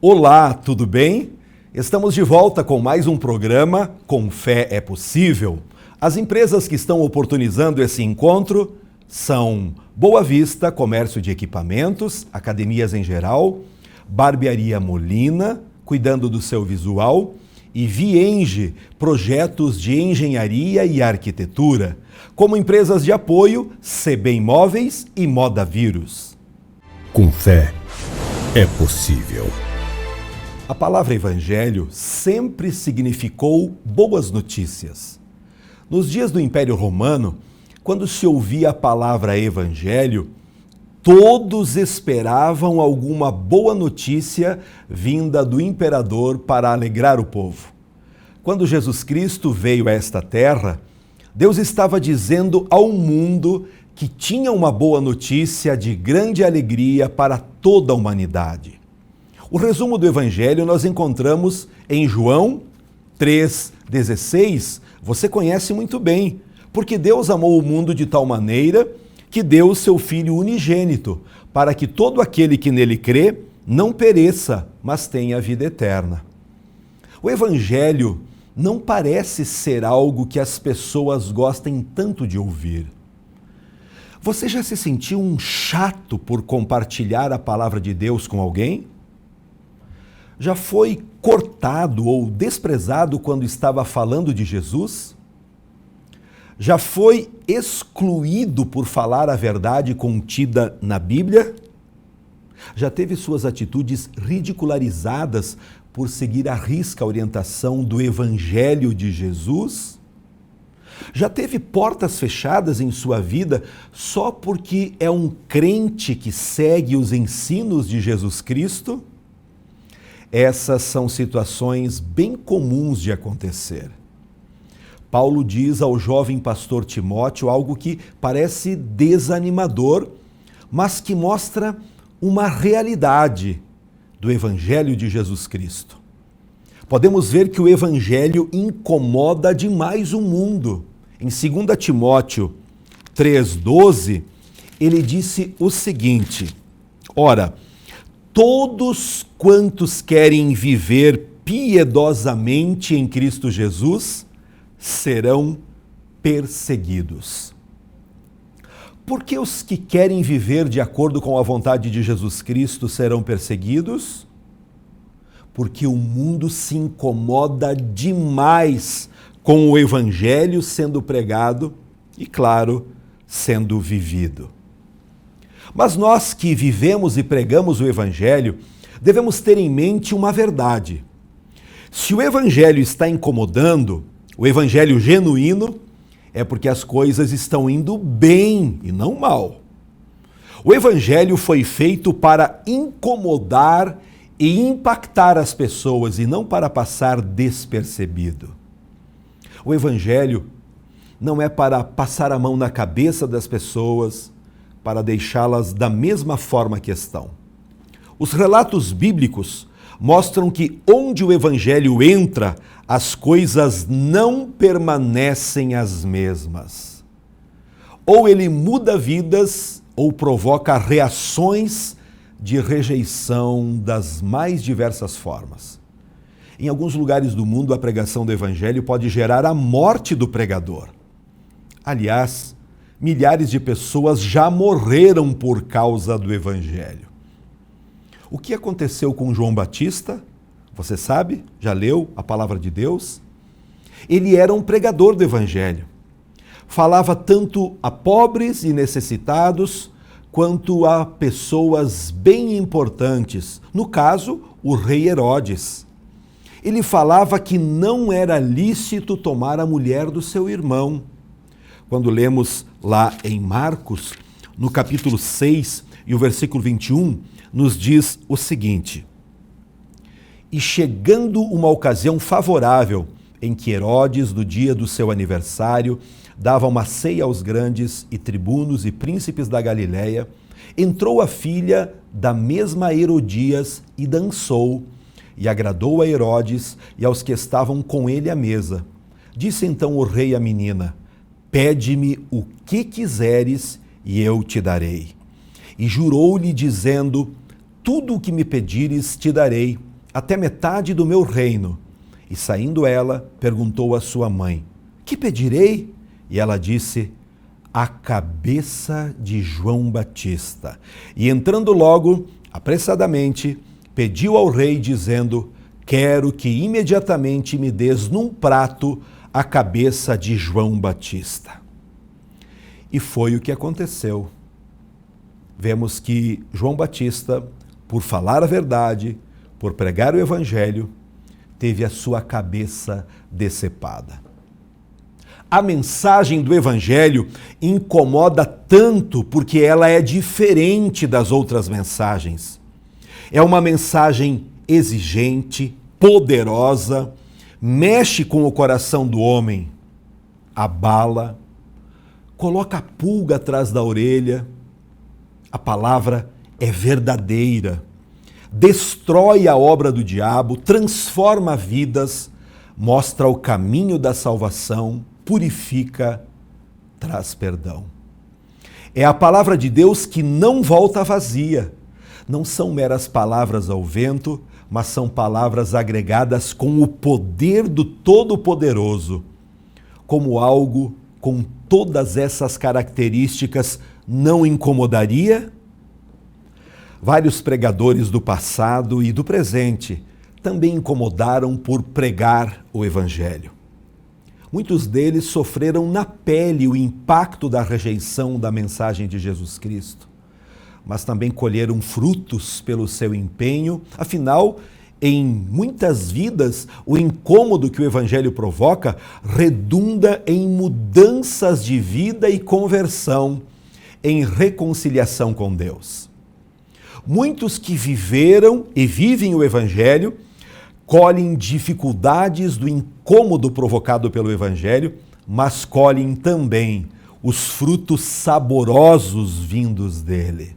Olá, tudo bem? Estamos de volta com mais um programa Com Fé é Possível. As empresas que estão oportunizando esse encontro são Boa Vista, comércio de equipamentos, academias em geral, Barbearia Molina, cuidando do seu visual, e Vienge, projetos de engenharia e arquitetura, como empresas de apoio, CB Imóveis e Moda Vírus. Com fé é possível. A palavra evangelho sempre significou boas notícias. Nos dias do Império Romano, quando se ouvia a palavra evangelho, todos esperavam alguma boa notícia vinda do imperador para alegrar o povo. Quando Jesus Cristo veio a esta terra, Deus estava dizendo ao mundo que tinha uma boa notícia de grande alegria para toda a humanidade. O resumo do Evangelho nós encontramos em João 3,16. Você conhece muito bem, porque Deus amou o mundo de tal maneira que deu o seu Filho unigênito, para que todo aquele que nele crê não pereça, mas tenha vida eterna. O Evangelho não parece ser algo que as pessoas gostem tanto de ouvir. Você já se sentiu um chato por compartilhar a palavra de Deus com alguém? Já foi cortado ou desprezado quando estava falando de Jesus? Já foi excluído por falar a verdade contida na Bíblia? Já teve suas atitudes ridicularizadas por seguir à risca a orientação do Evangelho de Jesus? Já teve portas fechadas em sua vida só porque é um crente que segue os ensinos de Jesus Cristo? Essas são situações bem comuns de acontecer. Paulo diz ao jovem pastor Timóteo algo que parece desanimador, mas que mostra uma realidade do Evangelho de Jesus Cristo. Podemos ver que o Evangelho incomoda demais o mundo. Em 2 Timóteo 3,12, ele disse o seguinte: Ora, todos quantos querem viver piedosamente em Cristo Jesus serão perseguidos. Por que os que querem viver de acordo com a vontade de Jesus Cristo serão perseguidos? Porque o mundo se incomoda demais com o Evangelho sendo pregado e, claro, sendo vivido. Mas nós que vivemos e pregamos o Evangelho, devemos ter em mente uma verdade. Se o Evangelho está incomodando, o Evangelho genuíno, é porque as coisas estão indo bem e não mal. O Evangelho foi feito para incomodar e impactar as pessoas e não para passar despercebido. O Evangelho não é para passar a mão na cabeça das pessoas, para deixá-las da mesma forma que estão. Os relatos bíblicos mostram que onde o Evangelho entra, as coisas não permanecem as mesmas. Ou ele muda vidas, ou provoca reações de rejeição das mais diversas formas. Em alguns lugares do mundo, a pregação do Evangelho pode gerar a morte do pregador. Aliás, milhares de pessoas já morreram por causa do Evangelho. O que aconteceu com João Batista? Você sabe? Já leu a palavra de Deus? Ele era um pregador do Evangelho. Falava tanto a pobres e necessitados, quanto a pessoas bem importantes. No caso, o rei Herodes. Ele falava que não era lícito tomar a mulher do seu irmão. Quando lemos lá em Marcos, no capítulo 6 e o versículo 21, nos diz o seguinte: E chegando uma ocasião favorável, em que Herodes, no dia do seu aniversário, dava uma ceia aos grandes e tribunos e príncipes da Galiléia, entrou a filha da mesma Herodias e dançou, e agradou a Herodes e aos que estavam com ele à mesa. Disse então o rei à menina: Pede-me o que quiseres e eu te darei. E jurou-lhe dizendo: Tudo o que me pedires te darei, até metade do meu reino. E saindo ela, perguntou à sua mãe: que pedirei? E ela disse: a cabeça de João Batista. E entrando logo, apressadamente, pediu ao rei, dizendo: quero que imediatamente me des num prato a cabeça de João Batista. E foi o que aconteceu. Vemos que João Batista, por falar a verdade, por pregar o evangelho, teve a sua cabeça decepada. A mensagem do evangelho incomoda tanto porque ela é diferente das outras mensagens. É uma mensagem exigente, poderosa, mexe com o coração do homem, abala, coloca a pulga atrás da orelha. A palavra é verdadeira, destrói a obra do diabo, transforma vidas, mostra o caminho da salvação, purifica, traz perdão. É a palavra de Deus que não volta vazia. Não são meras palavras ao vento, mas são palavras agregadas com o poder do Todo-Poderoso. Como algo com todas essas características não incomodaria? Vários pregadores do passado e do presente também incomodaram por pregar o Evangelho. Muitos deles sofreram na pele o impacto da rejeição da mensagem de Jesus Cristo, mas também colheram frutos pelo seu empenho. Afinal, em muitas vidas, o incômodo que o Evangelho provoca redunda em mudanças de vida e conversão, em reconciliação com Deus. Muitos que viveram e vivem o Evangelho colhem dificuldades do incômodo provocado pelo Evangelho, mas colhem também os frutos saborosos vindos dele.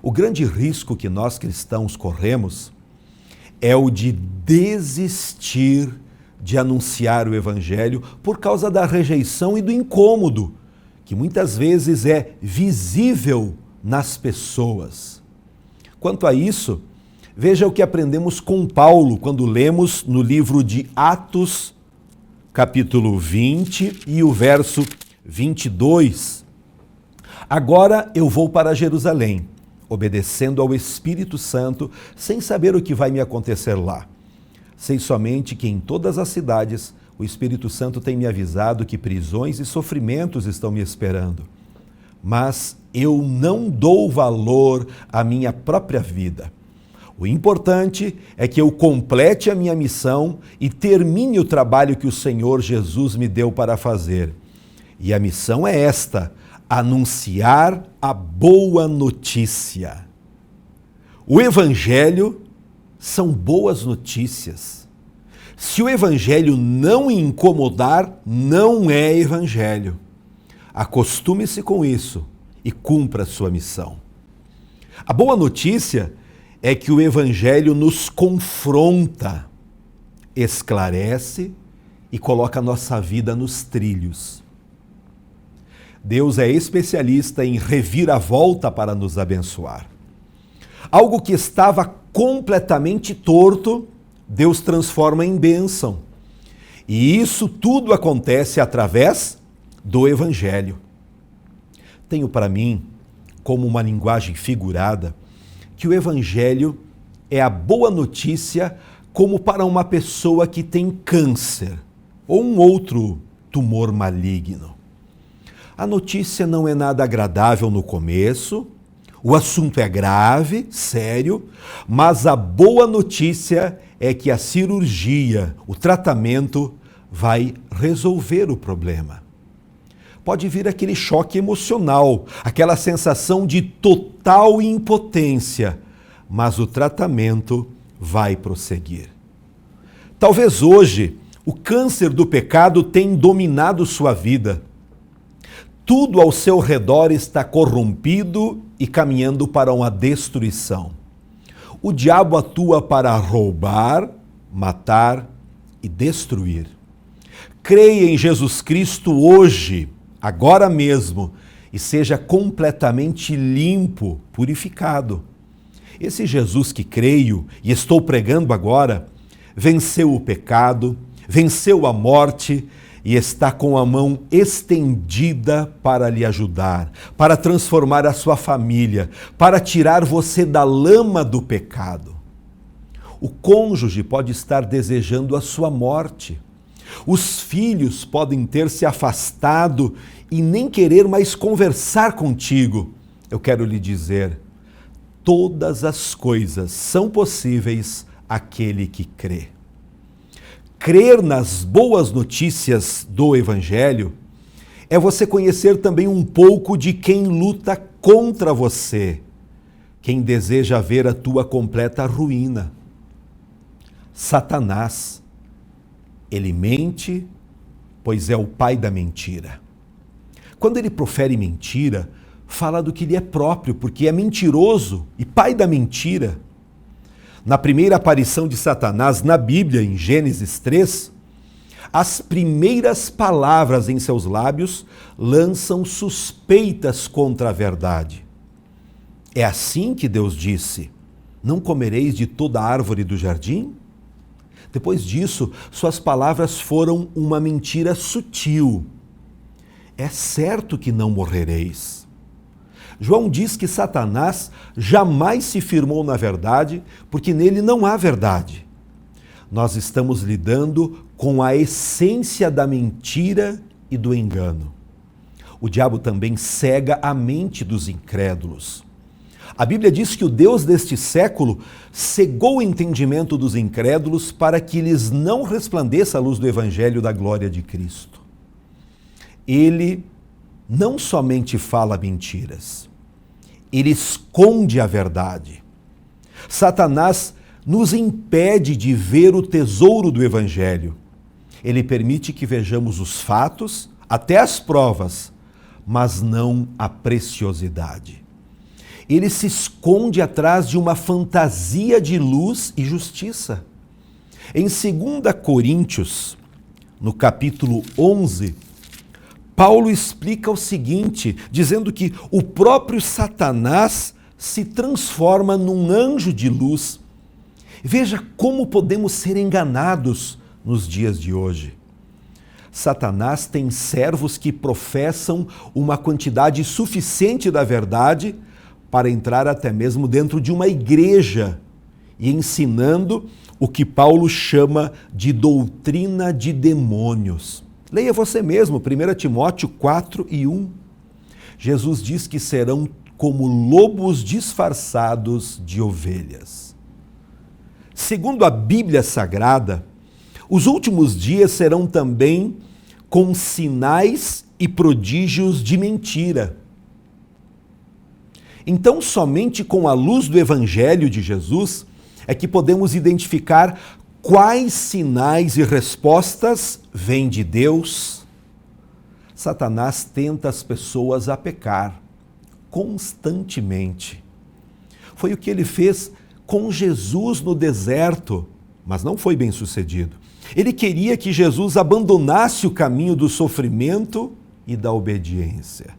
O grande risco que nós cristãos corremos é o de desistir de anunciar o Evangelho por causa da rejeição e do incômodo, que muitas vezes é visível nas pessoas. Quanto a isso, veja o que aprendemos com Paulo quando lemos no livro de Atos, capítulo 20 e o verso 22. Agora eu vou para Jerusalém, obedecendo ao Espírito Santo, sem saber o que vai me acontecer lá. Sei somente que em todas as cidades o Espírito Santo tem me avisado que prisões e sofrimentos estão me esperando. Mas eu não dou valor à minha própria vida. O importante é que eu complete a minha missão e termine o trabalho que o Senhor Jesus me deu para fazer. E a missão é esta: anunciar a boa notícia. O Evangelho são boas notícias. Se o Evangelho não incomodar, não é Evangelho. Acostume-se com isso e cumpra a sua missão. A boa notícia é que o Evangelho nos confronta, esclarece e coloca a nossa vida nos trilhos. Deus é especialista em reviravolta para nos abençoar. Algo que estava completamente torto, Deus transforma em bênção. E isso tudo acontece através do Evangelho. Tenho para mim, como uma linguagem figurada, que o Evangelho é a boa notícia como para uma pessoa que tem câncer ou um outro tumor maligno. A notícia não é nada agradável no começo, o assunto é grave, sério, mas a boa notícia é que a cirurgia, o tratamento, vai resolver o problema. Pode vir aquele choque emocional, aquela sensação de total impotência, mas o tratamento vai prosseguir. Talvez hoje o câncer do pecado tenha dominado sua vida. Tudo ao seu redor está corrompido e caminhando para uma destruição. O diabo atua para roubar, matar e destruir. Creia em Jesus Cristo hoje, agora mesmo, e seja completamente limpo, purificado. Esse Jesus que creio e estou pregando agora, venceu o pecado, venceu a morte e está com a mão estendida para lhe ajudar, para transformar a sua família, para tirar você da lama do pecado. O cônjuge pode estar desejando a sua morte. Os filhos podem ter se afastado e nem querer mais conversar contigo. Eu quero lhe dizer, todas as coisas são possíveis àquele que crê. Crer nas boas notícias do Evangelho é você conhecer também um pouco de quem luta contra você, quem deseja ver a tua completa ruína. Satanás, ele mente, pois é o pai da mentira. Quando ele profere mentira, fala do que lhe é próprio, porque é mentiroso e pai da mentira. Na primeira aparição de Satanás na Bíblia, em Gênesis 3, as primeiras palavras em seus lábios lançam suspeitas contra a verdade. É assim que Deus disse: não comereis de toda árvore do jardim? Depois disso, suas palavras foram uma mentira sutil. É certo que não morrereis. João diz que Satanás jamais se firmou na verdade, porque nele não há verdade. Nós estamos lidando com a essência da mentira e do engano. O diabo também cega a mente dos incrédulos. A Bíblia diz que o Deus deste século cegou o entendimento dos incrédulos para que lhes não resplandeça a luz do Evangelho da glória de Cristo. Ele não somente fala mentiras, ele esconde a verdade. Satanás nos impede de ver o tesouro do Evangelho. Ele permite que vejamos os fatos, até as provas, mas não a preciosidade. Ele se esconde atrás de uma fantasia de luz e justiça. Em 2 Coríntios, no capítulo 11, Paulo explica o seguinte, dizendo que o próprio Satanás se transforma num anjo de luz. Veja como podemos ser enganados nos dias de hoje. Satanás tem servos que professam uma quantidade suficiente da verdade para entrar até mesmo dentro de uma igreja e ensinando o que Paulo chama de doutrina de demônios. Leia você mesmo, 1 Timóteo 4:1. Jesus diz que serão como lobos disfarçados de ovelhas. Segundo a Bíblia Sagrada, os últimos dias serão também com sinais e prodígios de mentira. Então, somente com a luz do Evangelho de Jesus é que podemos identificar quais sinais e respostas vêm de Deus. Satanás tenta as pessoas a pecar constantemente. Foi o que ele fez com Jesus no deserto, mas não foi bem sucedido. Ele queria que Jesus abandonasse o caminho do sofrimento e da obediência.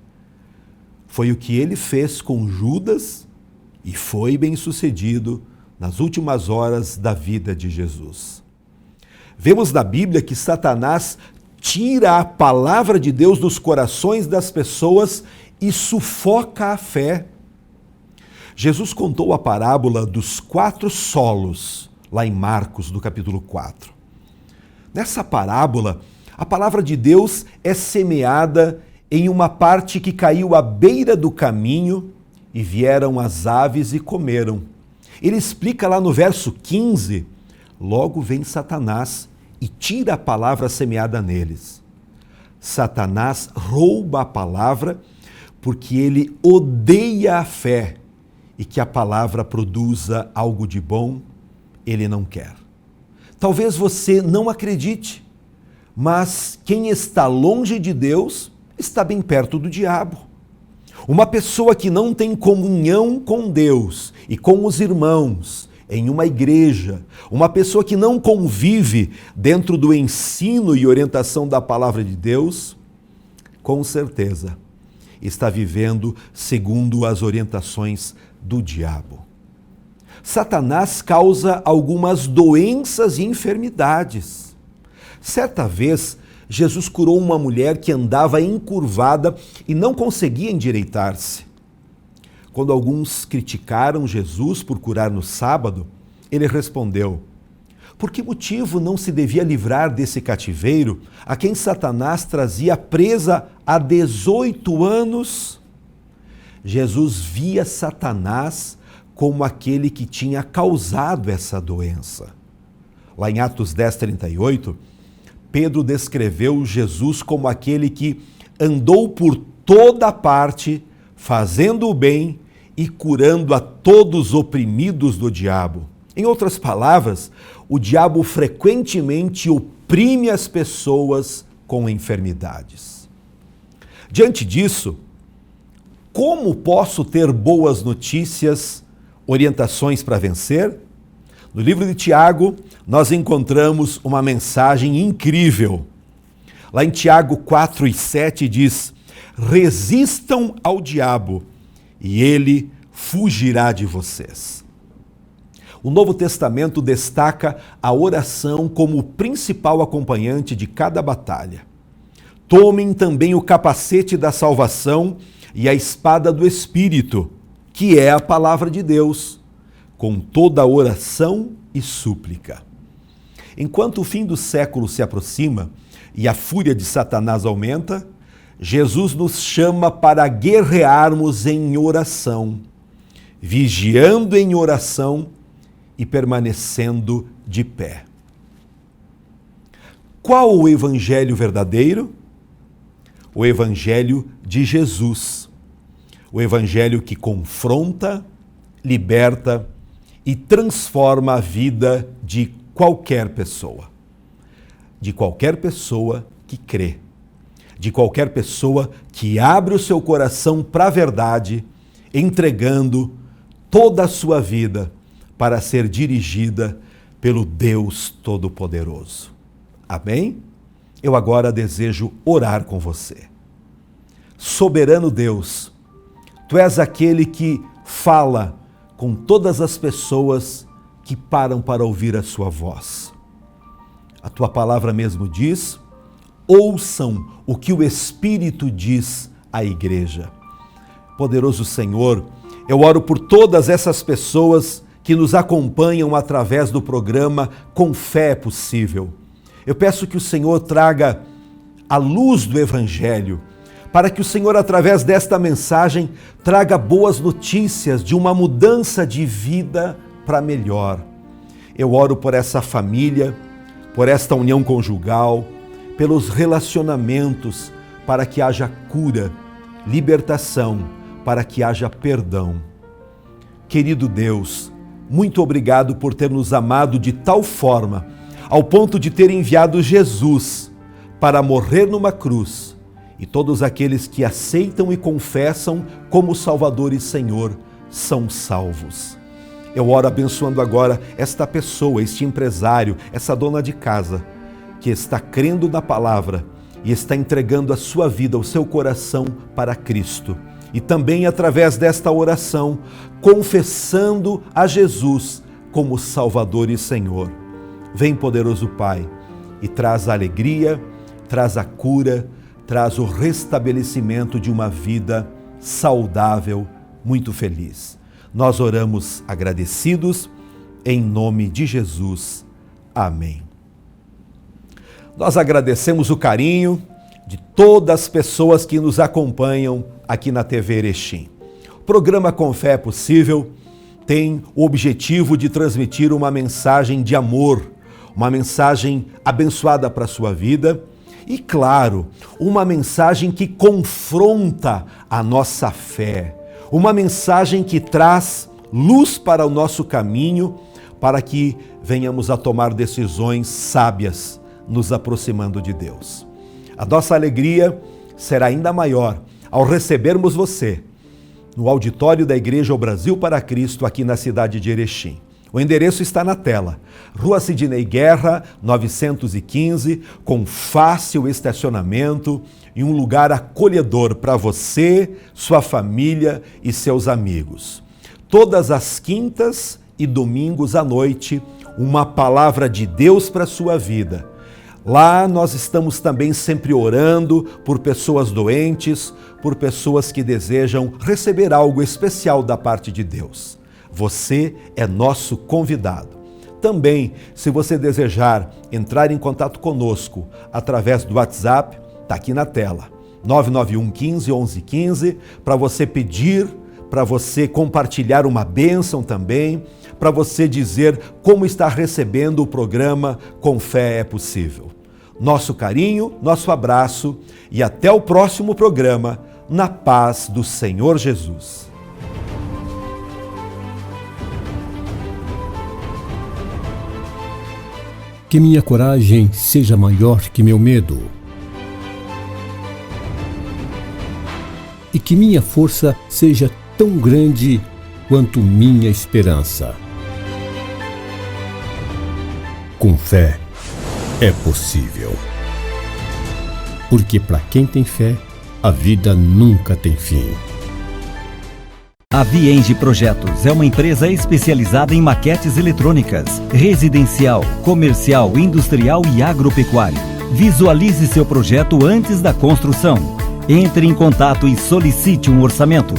Foi o que ele fez com Judas e foi bem sucedido nas últimas horas da vida de Jesus. Vemos na Bíblia que Satanás tira a palavra de Deus dos corações das pessoas e sufoca a fé. Jesus contou a parábola dos 4 solos, lá em Marcos, no capítulo 4. Nessa parábola, a palavra de Deus é semeada em uma parte que caiu à beira do caminho e vieram as aves e comeram. Ele explica lá no verso 15, logo vem Satanás e tira a palavra semeada neles. Satanás rouba a palavra porque ele odeia a fé e que a palavra produza algo de bom, ele não quer. Talvez você não acredite, mas quem está longe de Deus está bem perto do diabo. Uma pessoa que não tem comunhão com Deus e com os irmãos em uma igreja, uma pessoa que não convive dentro do ensino e orientação da palavra de Deus, com certeza está vivendo segundo as orientações do diabo. Satanás causa algumas doenças e enfermidades. Certa vez, Jesus curou uma mulher que andava encurvada e não conseguia endireitar-se. Quando alguns criticaram Jesus por curar no sábado, ele respondeu: por que motivo não se devia livrar desse cativeiro a quem Satanás trazia presa há 18 anos? Jesus via Satanás como aquele que tinha causado essa doença. Lá em Atos 10:38, Pedro descreveu Jesus como aquele que andou por toda parte, fazendo o bem e curando a todos os oprimidos do diabo. Em outras palavras, o diabo frequentemente oprime as pessoas com enfermidades. Diante disso, como posso ter boas notícias, orientações para vencer? No livro de Tiago, nós encontramos uma mensagem incrível. Lá em Tiago 4:7 diz: resistam ao diabo e ele fugirá de vocês. O Novo Testamento destaca a oração como o principal acompanhante de cada batalha. Tomem também o capacete da salvação e a espada do Espírito, que é a palavra de Deus, com toda a oração e súplica. Enquanto o fim do século se aproxima e a fúria de Satanás aumenta, Jesus nos chama para guerrearmos em oração, vigiando em oração e permanecendo de pé. Qual o evangelho verdadeiro? O evangelho de Jesus. O evangelho que confronta, liberta e transforma a vida de qualquer pessoa. De qualquer pessoa que crê. De qualquer pessoa que abre o seu coração para a verdade, entregando toda a sua vida para ser dirigida pelo Deus Todo-Poderoso. Amém? Eu agora desejo orar com você. Soberano Deus, Tu és aquele que fala com todas as pessoas que param para ouvir a sua voz. A Tua palavra mesmo diz: ouçam o que o Espírito diz à igreja. Poderoso Senhor, eu oro por todas essas pessoas que nos acompanham através do programa Com Fé é Possível. Eu peço que o Senhor traga a luz do Evangelho, para que o Senhor, através desta mensagem, traga boas notícias de uma mudança de vida para melhor. Eu oro por essa família, por esta união conjugal, pelos relacionamentos, para que haja cura, libertação, para que haja perdão. Querido Deus, muito obrigado por ter nos amado de tal forma, ao ponto de ter enviado Jesus para morrer numa cruz, e todos aqueles que aceitam e confessam como Salvador e Senhor são salvos. Eu oro abençoando agora esta pessoa, este empresário, essa dona de casa, que está crendo na palavra e está entregando a sua vida, o seu coração para Cristo. E também através desta oração, confessando a Jesus como Salvador e Senhor. Vem, poderoso Pai, e traz a alegria, traz a cura, traz o restabelecimento de uma vida saudável, muito feliz. Nós oramos agradecidos, em nome de Jesus. Amém. Nós agradecemos o carinho de todas as pessoas que nos acompanham aqui na TV Erechim. O programa Com Fé é Possível tem o objetivo de transmitir uma mensagem de amor, uma mensagem abençoada para a sua vida e, claro, uma mensagem que confronta a nossa fé, uma mensagem que traz luz para o nosso caminho, para que venhamos a tomar decisões sábias, nos aproximando de Deus. A nossa alegria será ainda maior ao recebermos você no auditório da Igreja O Brasil para Cristo, aqui na cidade de Erechim. O endereço está na tela. Rua Sidney Guerra, 915, com fácil estacionamento e um lugar acolhedor para você, sua família e seus amigos. Todas as quintas e domingos à noite, uma palavra de Deus para a sua vida. Lá nós estamos também sempre orando por pessoas doentes, por pessoas que desejam receber algo especial da parte de Deus. Você é nosso convidado. Também, se você desejar entrar em contato conosco através do WhatsApp, está aqui na tela, 991 15 11 15, para você pedir, para você compartilhar uma bênção também, para você dizer como está recebendo o programa Com Fé é Possível. Nosso carinho, nosso abraço e até o próximo programa, na paz do Senhor Jesus. Que minha coragem seja maior que meu medo. E que minha força seja tão grande quanto minha esperança. Com fé é possível. Porque para quem tem fé, a vida nunca tem fim. A Vienge Projetos é uma empresa especializada em maquetes eletrônicas, residencial, comercial, industrial e agropecuário. Visualize seu projeto antes da construção. Entre em contato e solicite um orçamento.